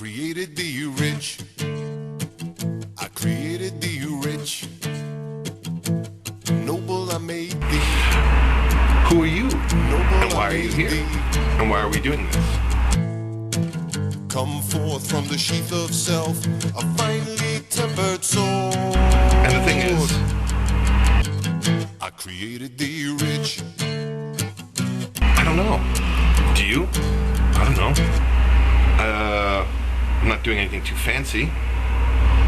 created thee rich. I created thee rich. Noble I made thee. Who are you? Noble And why are you here? And why are we doing this? Come forth from the sheath of self, a finely tempered sword. And the thing is, I created thee rich. I don't know. Do you? I don't know. I'm not doing anything too fancy.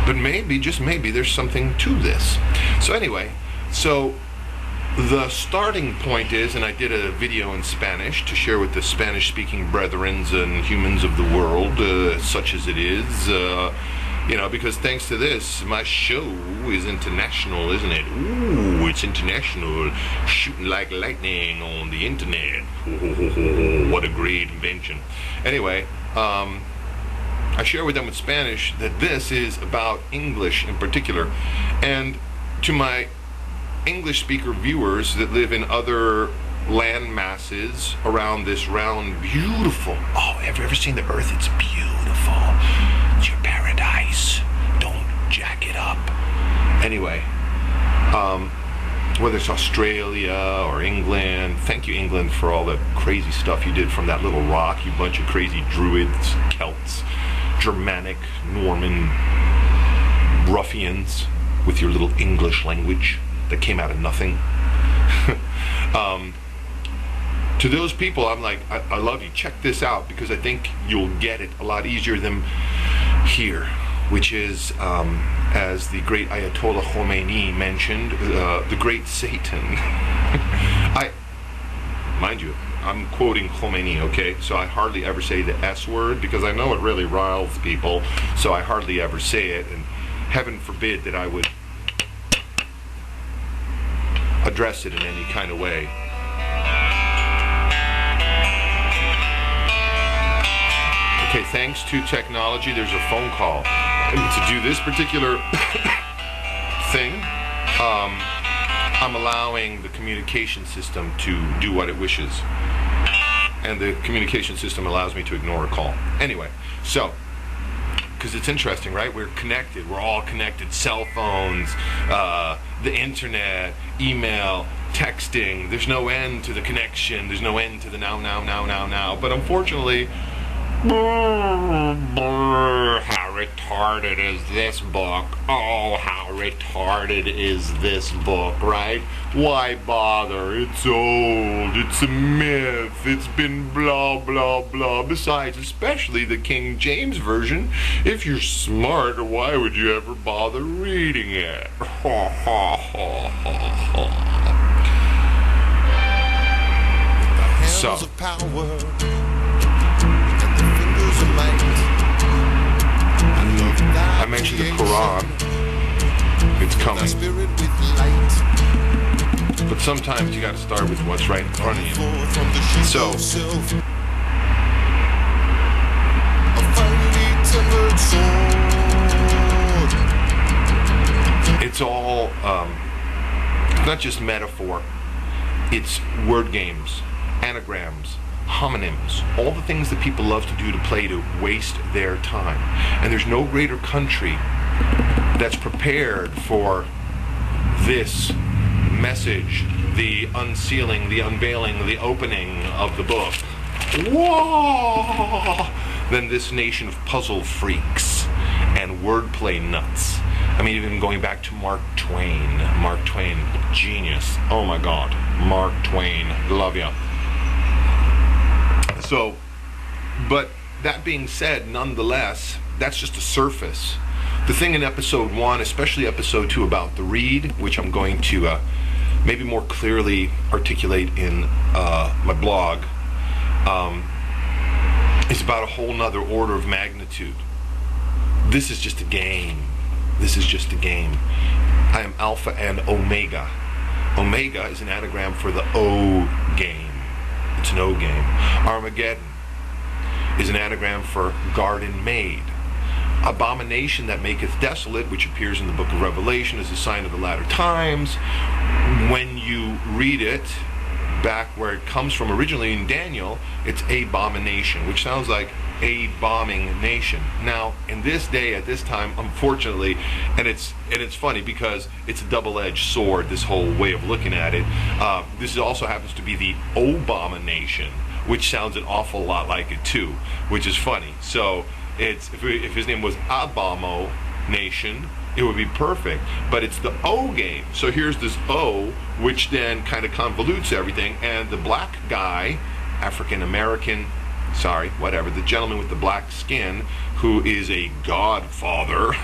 But maybe, just maybe, there's something to this. So anyway, the starting point is, and I did a video in Spanish to share with the Spanish-speaking brethrens and humans of the world, such as it is, because thanks to this, my show is international, isn't it? Ooh, it's international, shooting like lightning on the internet. What a great invention. Anyway, I share with them in Spanish that this is about English in particular, and to my English speaker viewers that live in other land masses around this round, beautiful. Oh, have you ever seen the Earth? It's beautiful. It's your paradise. Don't jack it up. Anyway, whether it's Australia or England, thank you, England, for all the crazy stuff you did from that little rock, you bunch of crazy Druids, Celts, Germanic, Norman ruffians with your little English language that came out of nothing. To those people, I'm like, I love you. Check this out, because I think you'll get it a lot easier than here, which is, as the great Ayatollah Khomeini mentioned, the great Satan. Mind you, I'm quoting Khomeini, okay? So I hardly ever say the S word, because I know it really riles people, so I hardly ever say it, and heaven forbid that I would address it in any kind of way. Okay, thanks to technology, there's a phone call. And to do this particular thing, I'm allowing the communication system to do what it wishes. And the communication system allows me to ignore a call. Anyway, so, because it's interesting, right? We're connected. We're all connected. Cell phones, the internet, email, texting. There's no end to the connection. There's no end to the now. But unfortunately, how retarded is this book? Oh, how retarded is this book, right? Why bother? It's old, it's a myth, it's been blah, blah, blah. Besides, especially the King James Version, if you're smart, why would you ever bother reading it? So, I mentioned the Quran. It's coming. But sometimes you got to start with what's right in front of you. So, it's all, it's not just metaphor. It's word games, anagrams, homonyms, all the things that people love to do to play to waste their time. And there's no greater country that's prepared for this message, the unsealing, the unveiling, the opening of the book, whoa, than this nation of puzzle freaks and wordplay nuts. I mean, even going back to Mark Twain, genius. Oh my God, Mark Twain, love ya. So, but that being said, nonetheless, that's just a surface. The thing in episode 1, especially episode 2 about the reed, which I'm going to maybe more clearly articulate in my blog, is about a whole nother order of magnitude. This is just a game. This is just a game. I am Alpha and Omega. Omega is an anagram for the O game. It's an O game. Armageddon is an anagram for garden made. Abomination that maketh desolate, which appears in the book of Revelation as a sign of the latter times. When you read it, back where it comes from originally in Daniel, it's abomination, which sounds like a bombing nation. Now, in this day, at this time, unfortunately, and it's funny because it's a double-edged sword, this whole way of looking at it. This also happens to be the Obama-nation, which sounds an awful lot like it too, which is funny. So if his name was Abomo Nation, it would be perfect, but it's the O game. So here's this O, which then kind of convolutes everything, and the black guy, African American, the gentleman with the black skin, who is a godfather,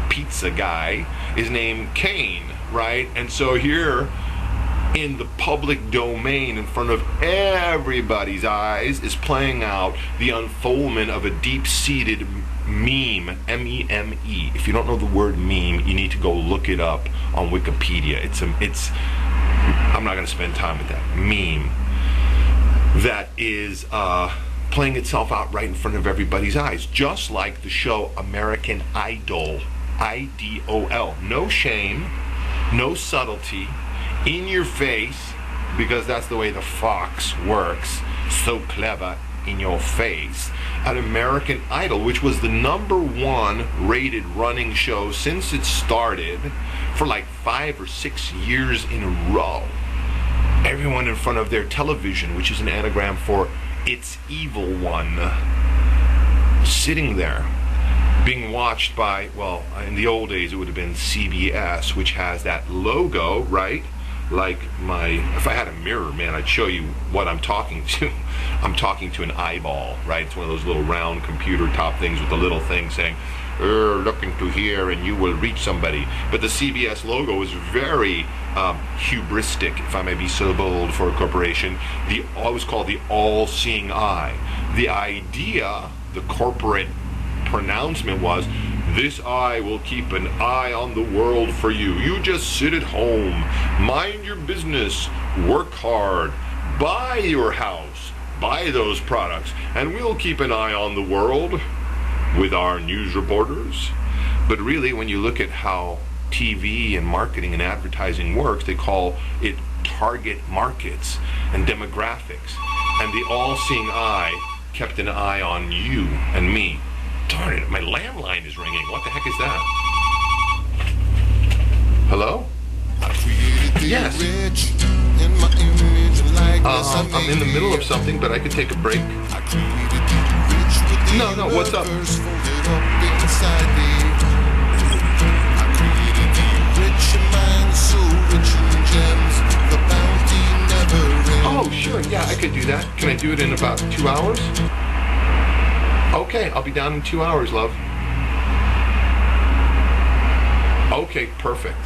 pizza guy, is named Cain, right? And so here, in the public domain, in front of everybody's eyes, is playing out the unfoldment of a deep-seated meme, M-E-M-E. If you don't know the word meme, you need to go look it up on Wikipedia. It's I'm not going to spend time with that. Meme that is playing itself out right in front of everybody's eyes, just like the show American Idol, I-D-O-L. No shame, no subtlety, in your face, because that's the way the fox works. So clever, in your face. At American Idol, which was the #1 rated running show since it started for like 5 or 6 years in a row. Everyone in front of their television, which is an anagram for It's Evil One, sitting there, being watched by, well, in the old days it would have been CBS, which has that logo, right? Like if I had a mirror, man, I'd show you what I'm talking to. I'm talking to an eyeball, right? It's one of those little round computer top things with a little thing saying, looking to here and you will reach somebody. But the CBS logo is very hubristic, if I may be so bold, for a corporation. It was called the all-seeing eye. The idea, the corporate pronouncement was, this eye will keep an eye on the world for you. You just sit at home, mind your business, work hard, buy your house, buy those products, and we'll keep an eye on the world with our news reporters. But really, when you look at how TV and marketing and advertising works, they call it target markets and demographics. And the all-seeing eye kept an eye on you and me. Darn it, my landline is ringing. What the heck is that? Hello? Yes. I'm in the middle of something, but I could take a break. No, what's up? Oh, sure, yeah, I could do that. Can I do it in about 2 hours? Okay, I'll be down in 2 hours, love. Okay, perfect.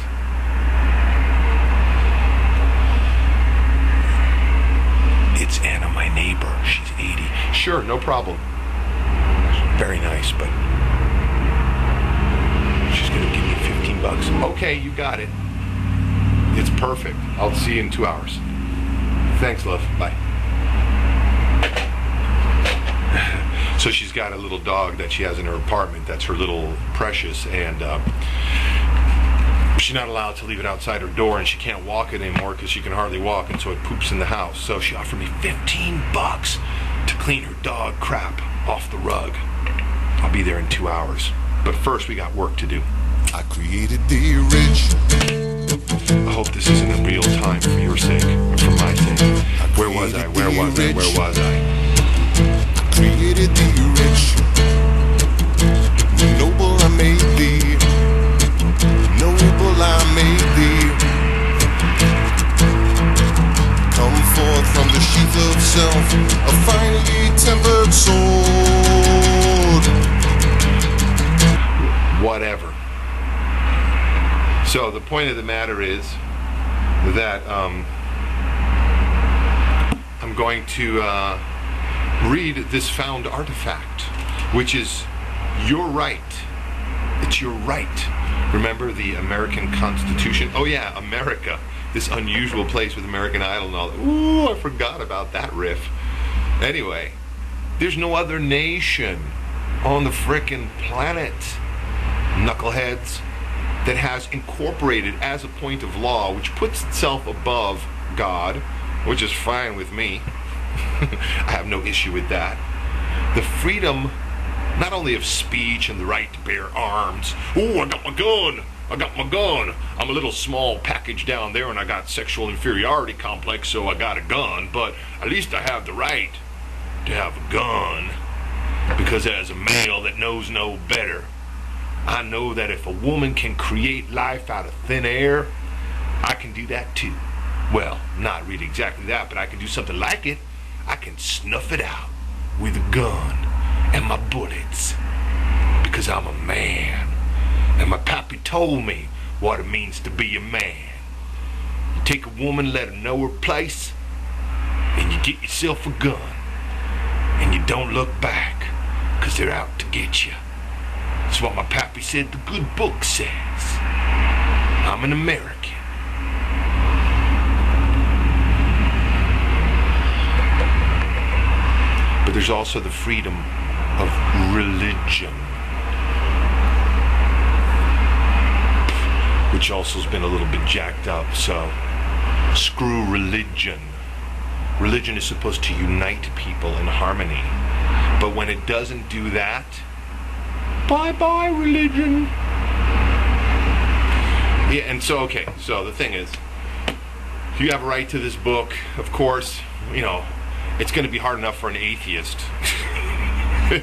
It's Anna, my neighbor. She's 80. Sure, no problem. Very nice, but she's gonna give me $15. Okay, you got it. It's perfect. I'll see you in 2 hours. Thanks, love. Bye. So she's got a little dog that she has in her apartment. That's her little Precious, and she's not allowed to leave it outside her door, and she can't walk it anymore because she can hardly walk, and so it poops in the house. So she offered me $15 to clean her dog crap off the rug. I'll be there in 2 hours. But first, we got work to do. I created the rich. I hope this isn't a real time for your sake, or for my sake. Where was I? Where was I? Where was I? Created the rich. Noble I made thee. Noble I made thee. Come forth from the sheath of self, a finely tempered sword. Whatever. So the point of the matter is that I'm going to read this found artifact, which is your right. It's your right. Remember the American Constitution? Oh yeah, America. This unusual place with American Idol and all that. Ooh, I forgot about that riff. Anyway, there's no other nation on the frickin' planet, knuckleheads, that has incorporated as a point of law, which puts itself above God, which is fine with me. I have no issue with that. The freedom, not only of speech and the right to bear arms. Oh, I got my gun. I got my gun. I'm a little small package down there and I got sexual inferiority complex, so I got a gun. But at least I have the right to have a gun. Because as a male that knows no better, I know that if a woman can create life out of thin air, I can do that too. Well, not really exactly that, but I can do something like it. I can snuff it out with a gun and my bullets. Because I'm a man. And my pappy told me what it means to be a man. You take a woman, let her know her place, and you get yourself a gun. And you don't look back, because they're out to get you. That's what my pappy said the good book says. I'm an American. But there's also the freedom of religion, which also has been a little bit jacked up, so screw religion. Religion is supposed to unite people in harmony. But when it doesn't do that, bye-bye religion. Yeah, and so, okay, so the thing is, you have a right to this book. Of course, you know, it's going to be hard enough for an atheist.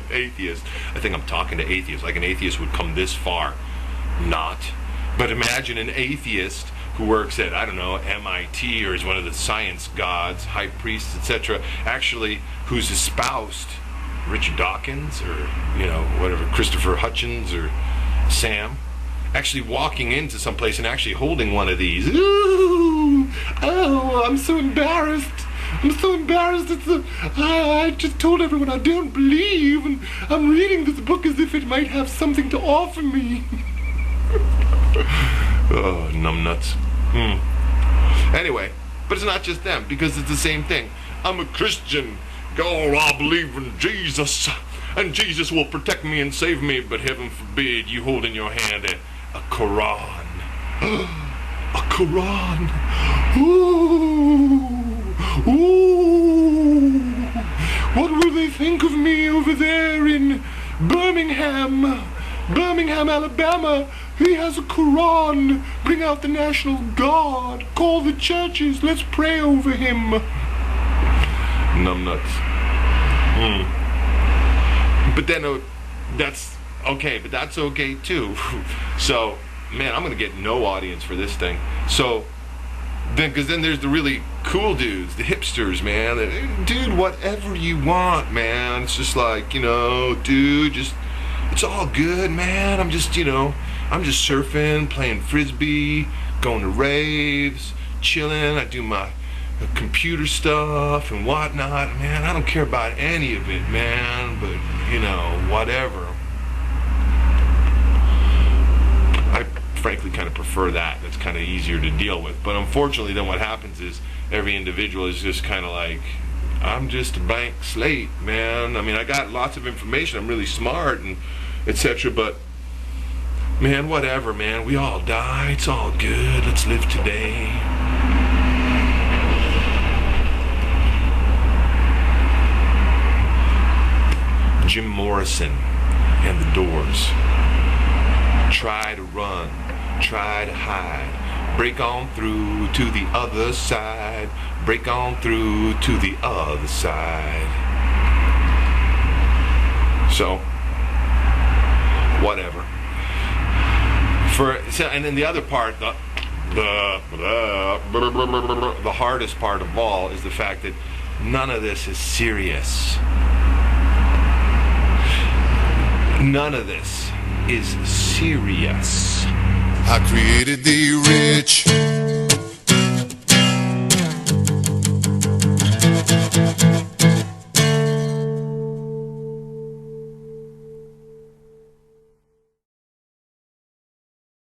Atheist. I think I'm talking to atheists. Like an atheist would come this far. Not. But imagine an atheist who works at, I don't know, MIT or is one of the science gods, high priests, etc., actually who's espoused Richard Dawkins or, you know, whatever, Christopher Hutchins or Sam, actually walking into some place and actually holding one of these. Ooh, oh, I'm so embarrassed. I'm so embarrassed. I just told everyone I don't believe, and I'm reading this book as if it might have something to offer me. Oh, numbnuts. Anyway, but it's not just them, because it's the same thing. I'm a Christian. Oh, I believe in Jesus, and Jesus will protect me and save me, but heaven forbid you hold in your hand a Quran. A Quran. Ooh. Ooh. What will they think of me over there in Birmingham, Alabama? He has a Quran. Bring out the National Guard. Call the churches. Let's pray over him. Numbnuts. But then that's okay. But that's okay too. So, man, I'm gonna get no audience for this thing. So, because then there's the really cool dudes, the hipsters, man. Dude, whatever you want, man. It's just like, you know, dude, just it's all good, man. I'm just surfing, playing frisbee, going to raves, chilling. I do my computer stuff and whatnot, man. I don't care about any of it, man, but, you know, whatever. I frankly kind of prefer that. That's kind of easier to deal with. But unfortunately, then what happens is every individual is just kind of like, I'm just a blank slate, man. I mean, I got lots of information. I'm really smart and etc. But, man, whatever, man. We all die. It's all good. Let's live today. Jim Morrison and the Doors. Try to run, try to hide, break on through to the other side, break on through to the other side. So, whatever. And then the other part, the hardest part of all is the fact that none of this is serious. None of this is serious. I created the rich.